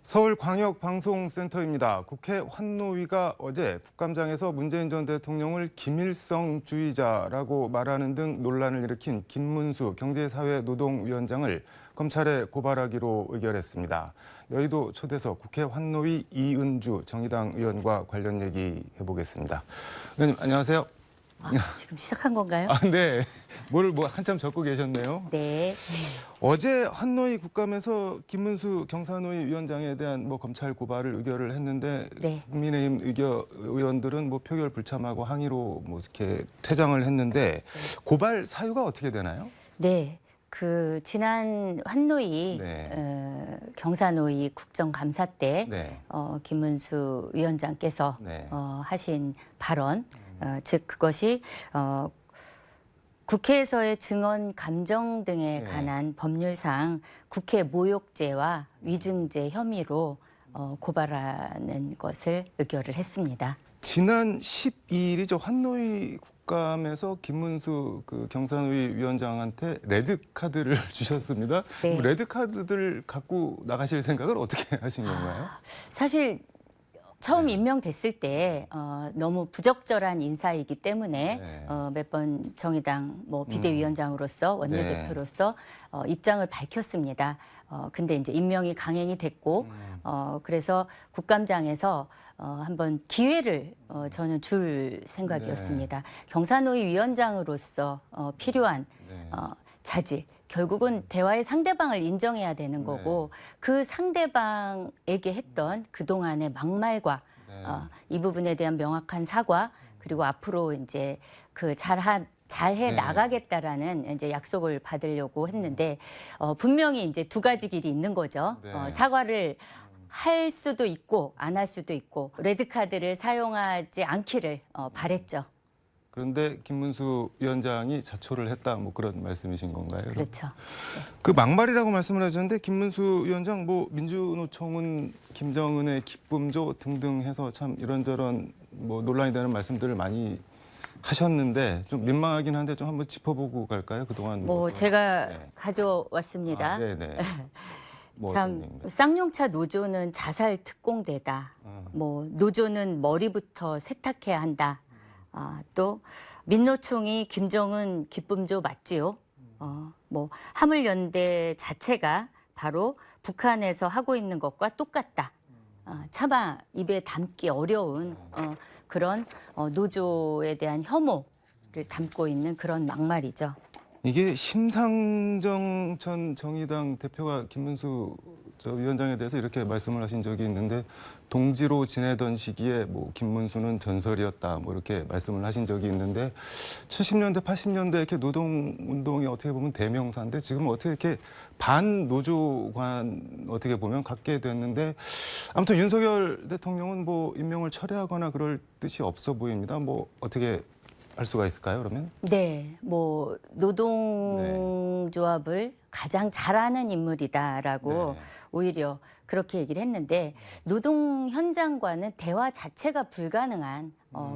서울광역방송센터입니다. 국회 환노위가 어제 국감장에서 문재인 전 대통령을 김일성주의자라고 말하는 등 논란을 일으킨 김문수 경제사회노동위원장을 검찰에 고발하기로 의결했습니다. 여의도 초대석 국회 환노위 이은주 정의당 의원과 관련 얘기 해보겠습니다. 의원님 안녕하세요. 지금 시작한 건가요? 네. 뭘 한참 적고 계셨네요. 네. 어제 환노위 국감에서 김문수 경사노위 위원장에 대한 검찰 고발을 의결을 했는데 네. 국민의힘 의원들은 표결 불참하고 항의로 이렇게 퇴장을 했는데 고발 사유가 어떻게 되나요? 네. 지난 환노위 네. 경사노위 국정감사 때 네. 김문수 위원장께서 네. 하신 발언, 즉 그것이 국회에서의 증언 감정 등에 네. 관한 법률상 국회 모욕죄와 위증죄 혐의로 고발하는 것을 의결을 했습니다. 지난 12일이죠. 환노위 국감에서 김문수 경사노위 위원장한테 레드카드를 주셨습니다. 네. 레드카드를 갖고 나가실 생각을 어떻게 하신 건가요? 사실 처음 네. 임명됐을 때 너무 부적절한 인사이기 때문에 네. 몇 번 정의당 비대위원장으로서 원내대표로서 입장을 밝혔습니다. 근데 이제 임명이 강행이 됐고 그래서 국감장에서 한번 기회를 저는 줄 생각이었습니다. 네. 경사노위 위원장으로서 필요한 네. 자질. 결국은 대화의 상대방을 인정해야 되는 거고 그 상대방에게 했던 그동안의 막말과 이 부분에 대한 명확한 사과 그리고 앞으로 이제 잘해 나가겠다라는 이제 약속을 받으려고 했는데 분명히 이제 두 가지 길이 있는 거죠. 네. 사과를 할 수도 있고 안 할 수도 있고 레드카드를 사용하지 않기를 바랬죠. 그런데 김문수 위원장이 자초를 했다 그런 말씀이신 건가요? 그렇죠. 그 막말이라고 말씀을 하셨는데 김문수 위원장 민주노총은 김정은의 기쁨조 등등 해서 참 이런저런 논란이 되는 말씀들을 많이 하셨는데 좀 민망하긴 한데 좀 한번 짚어보고 갈까요? 그동안 제가 가져왔습니다. 네네. 참 쌍용차 노조는 자살 특공대다. 노조는 머리부터 세탁해야 한다. 또 민노총이 김정은 기쁨조 맞지요. 화물연대 자체가 바로 북한에서 하고 있는 것과 똑같다. 차마 입에 담기 어려운 그런 노조에 대한 혐오를 담고 있는 그런 막말이죠. 이게 심상정 전 정의당 대표가 김문수 위원장에 대해서 이렇게 말씀을 하신 적이 있는데 동지로 지내던 시기에 김문수는 전설이었다 이렇게 말씀을 하신 적이 있는데 70년대 80년대 이렇게 노동운동이 어떻게 보면 대명사인데 지금은 어떻게 이렇게 반노조관 어떻게 보면 갖게 됐는데 아무튼 윤석열 대통령은 임명을 철회하거나 그럴 뜻이 없어 보입니다. 어떻게 할 수가 있을까요, 그러면? 네, 노동조합을 가장 잘하는 인물이다라고 오히려 그렇게 얘기를 했는데 노동 현장과는 대화 자체가 불가능한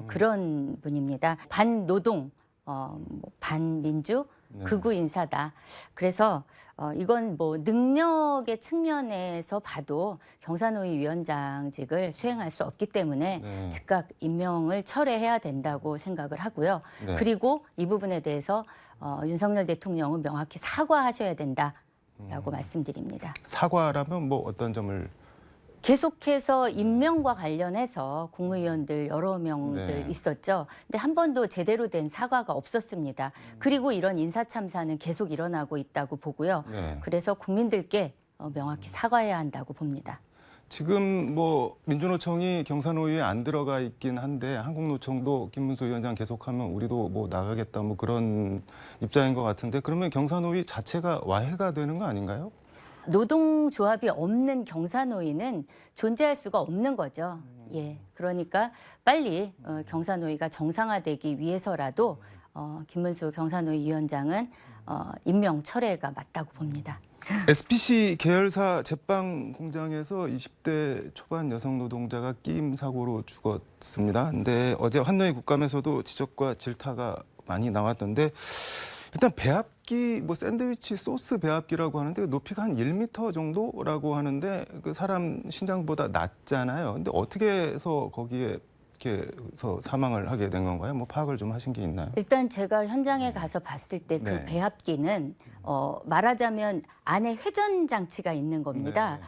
그런 분입니다. 반노동, 반민주, 극우 인사다. 그래서 이건 능력의 측면에서 봐도 경사노위 위원장직을 수행할 수 없기 때문에 즉각 임명을 철회해야 된다고 생각을 하고요. 그리고 이 부분에 대해서 윤석열 대통령은 명확히 사과하셔야 된다라고 말씀드립니다. 사과라면 어떤 점을? 계속해서 임명과 관련해서 국무위원들 여러 명들 있었죠. 근데 한 번도 제대로 된 사과가 없었습니다. 그리고 이런 인사참사는 계속 일어나고 있다고 보고요. 그래서 국민들께 명확히 사과해야 한다고 봅니다. 지금 민주노총이 경사노위에 안 들어가 있긴 한데 한국노총도 김문수 위원장 계속하면 우리도 나가겠다 그런 입장인 것 같은데 그러면 경사노위 자체가 와해가 되는 거 아닌가요? 노동조합이 없는 경사노위는 존재할 수가 없는 거죠. 그러니까 빨리 경사노위가 정상화되기 위해서라도 김문수 경사노위 위원장은 임명 철회가 맞다고 봅니다. SPC 계열사 제빵 공장에서 20대 초반 여성 노동자가 끼임 사고로 죽었습니다. 근데 어제 환노위 국감에서도 지적과 질타가 많이 나왔던데 일단 배합기, 뭐 샌드위치 소스 배합기라고 하는데 높이가 한 1m 정도라고 하는데 그 사람 신장보다 낮잖아요. 근데 어떻게 해서 거기에 이렇게 해서 사망을 하게 된 건가요? 뭐 파악을 좀 하신 게 있나요? 일단 제가 현장에 가서 봤을 때 그 네. 배합기는 말하자면 안에 회전 장치가 있는 겁니다.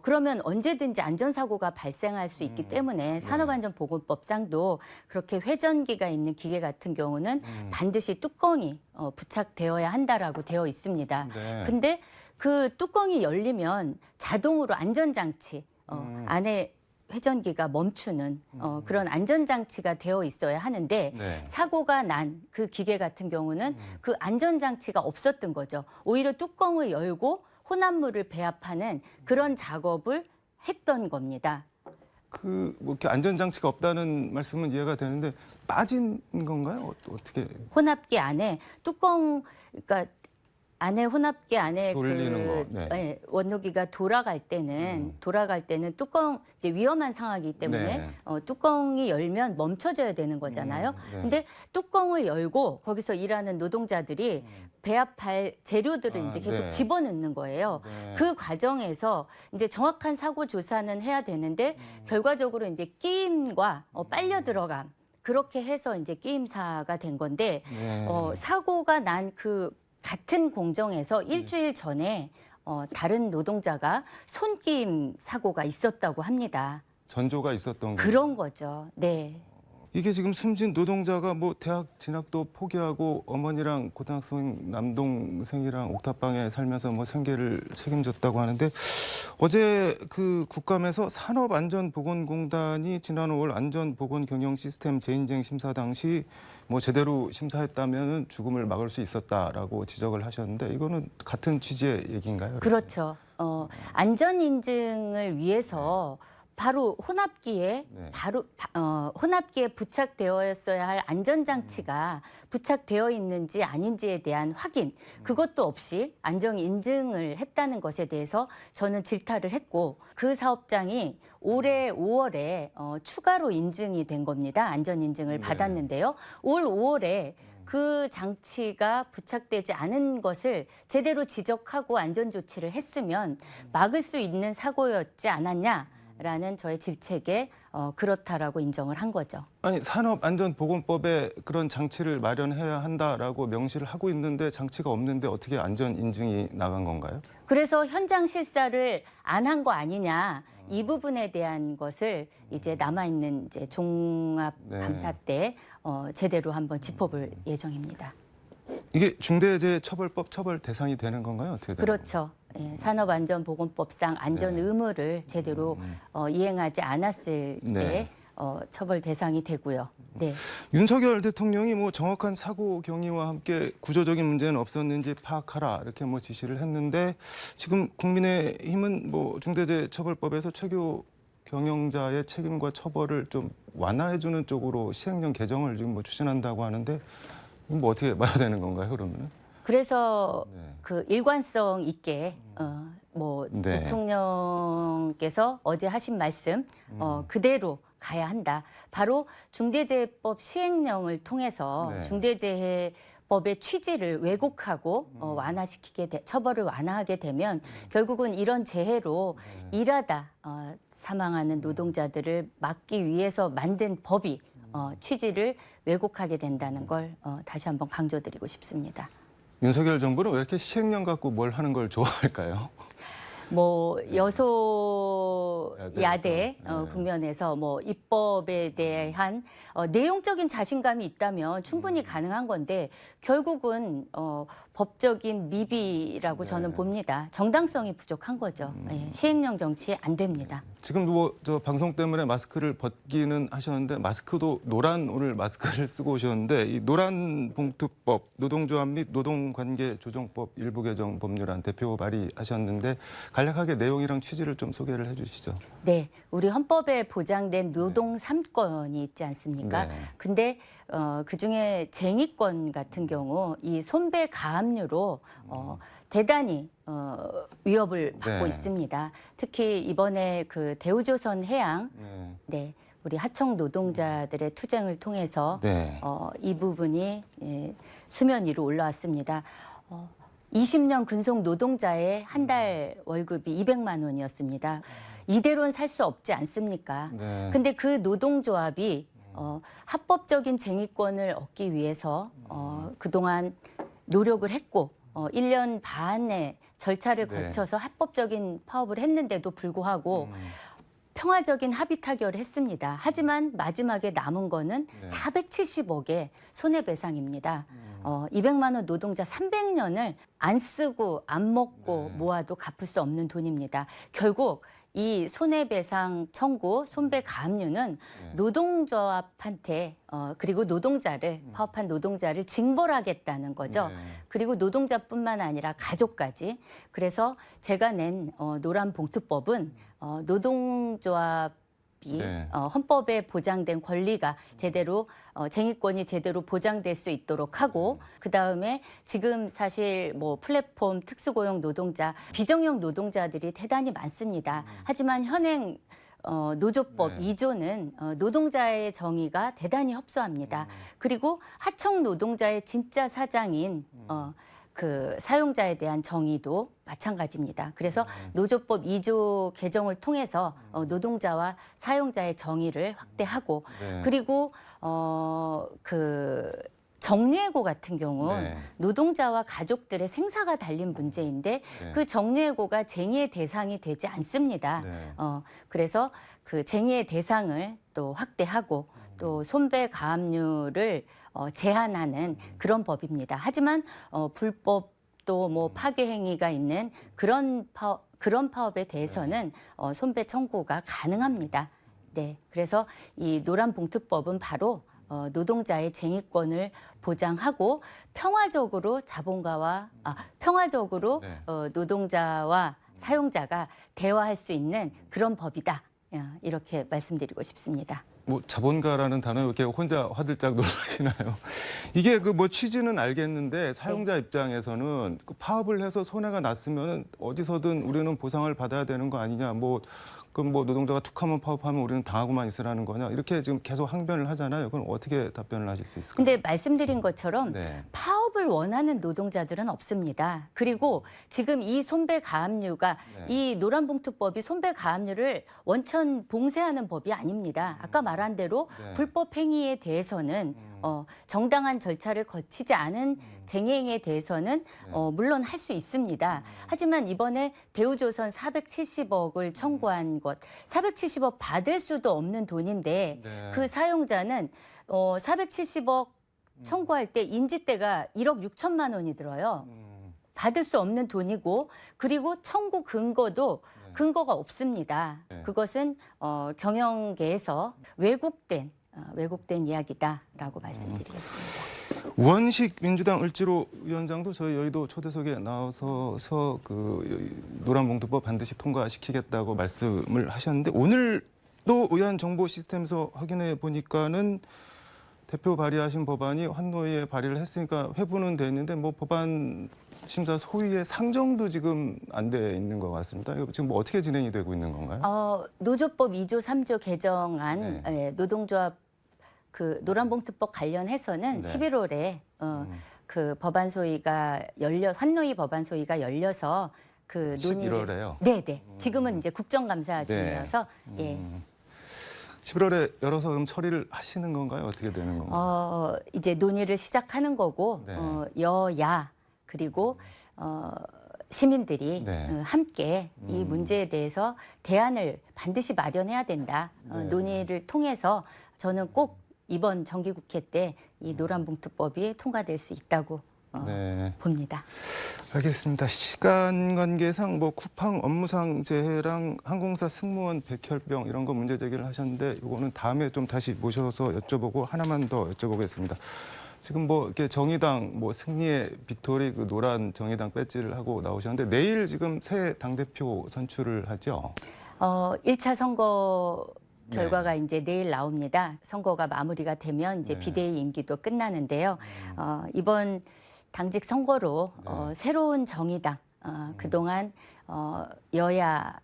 그러면 언제든지 안전사고가 발생할 수 있기 때문에 산업안전보건법상도 그렇게 회전기가 있는 기계 같은 경우는 반드시 뚜껑이 부착되어야 한다라고 되어 있습니다. 네. 근데 그 뚜껑이 열리면 자동으로 안전장치 안에 회전기가 멈추는 그런 안전장치가 되어 있어야 하는데 네. 사고가 난 그 기계 같은 경우는 그 안전장치가 없었던 거죠. 오히려 뚜껑을 열고 혼합물을 배합하는 그런 작업을 했던 겁니다. 그 뭐 이렇게 안전장치가 없다는 말씀은 이해가 되는데 빠진 건가요? 어떻게 혼합기 안에 뚜껑, 그러니까 안에 혼합기 안에 돌리는 거, 네. 예, 원노기가 돌아갈 때는 뚜껑 이제 위험한 상황이기 때문에 네. 뚜껑이 열면 멈춰져야 되는 거잖아요. 네. 근데 뚜껑을 열고 거기서 일하는 노동자들이 배합할 재료들을 이제 계속 네. 집어넣는 거예요. 네. 그 과정에서 이제 정확한 사고 조사는 해야 되는데 결과적으로 이제 끼임과 빨려 들어감 그렇게 해서 이제 끼임사가 된 건데 네. 사고가 난 그 같은 공정에서 일주일 전에 다른 노동자가 손끼임 사고가 있었다고 합니다. 전조가 있었던 거예요. 그런 거죠. 네. 이게 지금 숨진 노동자가 뭐 대학 진학도 포기하고 어머니랑 고등학생 남동생이랑 옥탑방에 살면서 뭐 생계를 책임졌다고 하는데 어제 그 국감에서 산업안전보건공단이 지난 5월 안전보건경영 시스템 재인증 심사 당시 뭐 제대로 심사했다면 죽음을 막을 수 있었다라고 지적을 하셨는데 이거는 같은 취지의 얘기인가요? 그렇죠. 안전 인증을 위해서 바로 혼합기에 네. 혼합기에 부착되어야 할 안전장치가 부착되어 있는지 아닌지에 대한 확인 그것도 없이 안전 인증을 했다는 것에 대해서 저는 질타를 했고 그 사업장이 올해 5월에 추가로 인증이 된 겁니다. 안전 인증을 네. 받았는데요. 올 5월에 그 장치가 부착되지 않은 것을 제대로 지적하고 안전 조치를 했으면 막을 수 있는 사고였지 않았냐라는 저의 질책에 그렇다라고 인정을 한 거죠. 아니 산업안전보건법에 그런 장치를 마련해야 한다라고 명시를 하고 있는데 장치가 없는데 어떻게 안전 인증이 나간 건가요? 그래서 현장 실사를 안 한 거 아니냐 이 부분에 대한 것을 이제 남아 있는 이제 종합 감사 때 제대로 한번 짚어볼 예정입니다. 이게 중대재해처벌법 처벌 대상이 되는 건가요? 어떻게 되는 그렇죠. 예, 산업안전보건법상 안전 네. 의무를 제대로 이행하지 않았을 때 네. 처벌 대상이 되고요. 네. 윤석열 대통령이 뭐 정확한 사고 경위와 함께 구조적인 문제는 없었는지 파악하라 이렇게 뭐 지시를 했는데 지금 국민의힘은 뭐 중대재해처벌법에서 최교 경영자의 책임과 처벌을 좀 완화해주는 쪽으로 시행령 개정을 지금 뭐 추진한다고 하는데 뭐 어떻게 봐야 되는 건가요? 그러면은? 그래서 네. 그 일관성 있게 뭐 네. 대통령께서 어제 하신 말씀 그대로 가야 한다. 바로 중대재해법 시행령을 통해서 네. 중대재해법의 취지를 왜곡하고 처벌을 완화하게 되면 결국은 이런 재해로 일하다 사망하는 노동자들을 막기 위해서 만든 법이 취지를 왜곡하게 된다는 걸 다시 한번 강조드리고 싶습니다. 윤석열 정부는 왜 이렇게 시행령 갖고 뭘 하는 걸 좋아할까요? 뭐 여소야대 네. 국면에서 뭐 입법에 대한 내용적인 자신감이 있다면 충분히 가능한 건데 결국은 법적인 미비라고 저는 봅니다. 정당성이 부족한 거죠. 예, 시행령 정치 안 됩니다. 지금 뭐 저 방송 때문에 마스크를 벗기는 하셨는데 마스크도 노란 오늘 마스크를 쓰고 오셨는데 이 노란 봉투법 노동조합 및 노동관계조정법 일부 개정 법률안 대표 발의하셨는데 간략하게 내용이랑 취지를 좀 소개를 해주시죠. 네, 우리 헌법에 보장된 노동 3권이 있지 않습니까? 네. 근데 그중에 쟁의권 같은 경우 이 손배 가압류로 대단히 위협을 받고 네. 있습니다. 특히 이번에 그 대우조선 해양 네. 네, 우리 하청 노동자들의 투쟁을 통해서 네. 이 부분이 수면 위로 올라왔습니다. 20년 근속 노동자의 한 달 월급이 200만 원이었습니다. 이대로는 살 수 없지 않습니까? 네. 근데 그 노동조합이 합법적인 쟁의권을 얻기 위해서 그동안 노력을 했고 1년 반의 절차를 네. 거쳐서 합법적인 파업을 했는데도 불구하고 평화적인 합의 타결을 했습니다. 하지만 마지막에 남은 거는 네. 470억의 손해배상입니다. 200만 원 노동자 300년을 안 쓰고 안 먹고 네. 모아도 갚을 수 없는 돈입니다. 결국 이 손해배상 청구, 손배가압류는 노동조합한테 그리고 노동자를 파업한 노동자를 징벌하겠다는 거죠. 네. 그리고 노동자뿐만 아니라 가족까지. 그래서 제가 낸 노란봉투법은 노동조합이 네. 헌법에 보장된 권리가 제대로 쟁의권이 제대로 보장될 수 있도록 하고 그다음에 지금 사실 뭐 플랫폼 특수고용 노동자, 비정형 노동자들이 대단히 많습니다. 하지만 현행 노조법 네. 2조는 노동자의 정의가 대단히 협소합니다. 그리고 하청 노동자의 진짜 사장인 그 사용자에 대한 정의도 마찬가지입니다. 그래서 노조법 2조 개정을 통해서 노동자와 사용자의 정의를 확대하고 네. 그리고 그 정리해고 같은 경우는 네. 노동자와 가족들의 생사가 달린 문제인데 네. 그 정리해고가 쟁의의 대상이 되지 않습니다. 네. 그래서 그 쟁의의 대상을 또 확대하고 또 손배가압류를 제한하는 그런 법입니다. 하지만 불법 또 뭐 파괴 행위가 있는 그런 파업에 대해서는 손배 청구가 가능합니다. 네, 그래서 이 노란봉투법은 바로 노동자의 쟁의권을 보장하고 평화적으로 평화적으로 네. 노동자와 사용자가 대화할 수 있는 그런 법이다. 이렇게 말씀드리고 싶습니다. 뭐 자본가라는 단어 이렇게 혼자 화들짝 놀라시나요? 이게 그 뭐 취지는 알겠는데 사용자 입장에서는 그 파업을 해서 손해가 났으면 어디서든 우리는 보상을 받아야 되는 거 아니냐? 그럼 뭐 노동자가 툭하면 파업하면 우리는 당하고만 있으라는 거냐? 이렇게 지금 계속 항변을 하잖아요. 그럼 어떻게 답변을 하실 수 있을까요? 근데 말씀드린 것처럼 네. 파업을 원하는 노동자들은 없습니다. 그리고 지금 이 손배가압류가 네. 이 노란봉투법이 손배가압류를 원천 봉쇄하는 법이 아닙니다. 아까 말한 대로 네. 불법 행위에 대해서는 정당한 절차를 거치지 않은 쟁행에 대해서는 물론 할 수 있습니다. 하지만 이번에 대우조선 470억을 청구한 것, 470억 받을 수도 없는 돈인데 네. 그 사용자는 470억 청구할 때 인지대가 1억 6천만 원이 들어요. 받을 수 없는 돈이고 그리고 청구 근거도 근거가 없습니다. 네. 그것은 경영계에서 왜곡된 이야기다라고 말씀드리겠습니다. 우원식 민주당 을지로 위원장도 저희 여의도 초대석에 나와서 그 노란봉투법 반드시 통과시키겠다고 말씀을 하셨는데 오늘도 의안 정보 시스템에서 확인해 보니까는 대표 발의하신 법안이 환노위에 발의를 했으니까 회부는 돼 있는데 뭐 법안 심사 소위의 상정도 지금 안 돼 있는 것 같습니다. 이거 지금 뭐 어떻게 진행이 되고 있는 건가요? 노조법 2조 3조 개정안 네. 노동조합 그 노란봉투법 관련해서는 네. 11월에 그 법안 소위가 환노위 법안 소위가 열려서 그 논의를 11월에요? 네네. 지금은 이제 국정감사 네. 중이어서 예. 11월에 열어서 그럼 처리를 하시는 건가요? 어떻게 되는 건가요? 이제 논의를 시작하는 거고 네. 여야 그리고 시민들이 네. 함께 이 문제에 대해서 대안을 반드시 마련해야 된다. 네. 논의를 통해서 저는 꼭 이번 정기국회 때 이 노란봉투법이 통과될 수 있다고 네. 봅니다. 알겠습니다. 시간 관계상 뭐 쿠팡 업무상 재해랑 항공사 승무원 백혈병 이런 거 문제 제기를 하셨는데 이거는 다음에 좀 다시 모셔서 여쭤보고 하나만 더 여쭤보겠습니다. 지금 뭐 이렇게 정의당 뭐 승리의 빅토리 그 노란 정의당 배지를 하고 나오셨는데 내일 지금 새 당대표 선출을 하죠. 1차 선거 결과가 이제 내일 나옵니다. 선거가 마무리가 되면 이제 네. 비대위 임기도 끝나는데요. 이번 당직 선거로 새로운 정의당 그동안 여야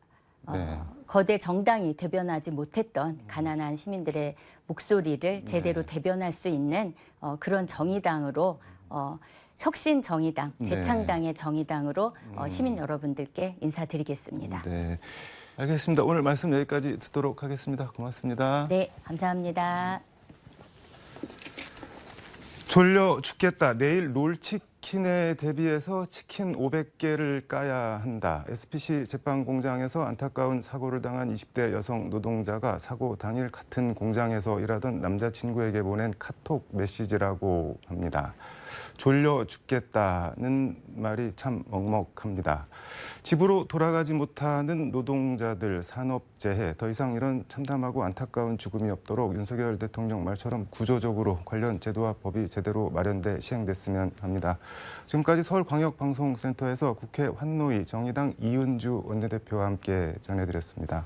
네. 거대 정당이 대변하지 못했던 가난한 시민들의 목소리를 제대로 대변할 수 있는 그런 정의당으로 혁신 정의당, 재창당의 정의당으로 시민 여러분들께 인사드리겠습니다. 네. 알겠습니다. 오늘 말씀 여기까지 듣도록 하겠습니다. 고맙습니다. 네, 감사합니다. 졸려 죽겠다. 내일 롤치킨에 대비해서 치킨 500개를 까야 한다. SPC 제빵 공장에서 안타까운 사고를 당한 20대 여성 노동자가 사고 당일 같은 공장에서 일하던 남자친구에게 보낸 카톡 메시지라고 합니다. 졸려 죽겠다는 말이 참 먹먹합니다. 집으로 돌아가지 못하는 노동자들 산업재해, 더 이상 이런 참담하고 안타까운 죽음이 없도록 윤석열 대통령 말처럼 구조적으로 관련 제도와 법이 제대로 마련돼 시행됐으면 합니다. 지금까지 서울광역방송센터에서 국회 환노위 정의당 이은주 원내대표와 함께 전해드렸습니다.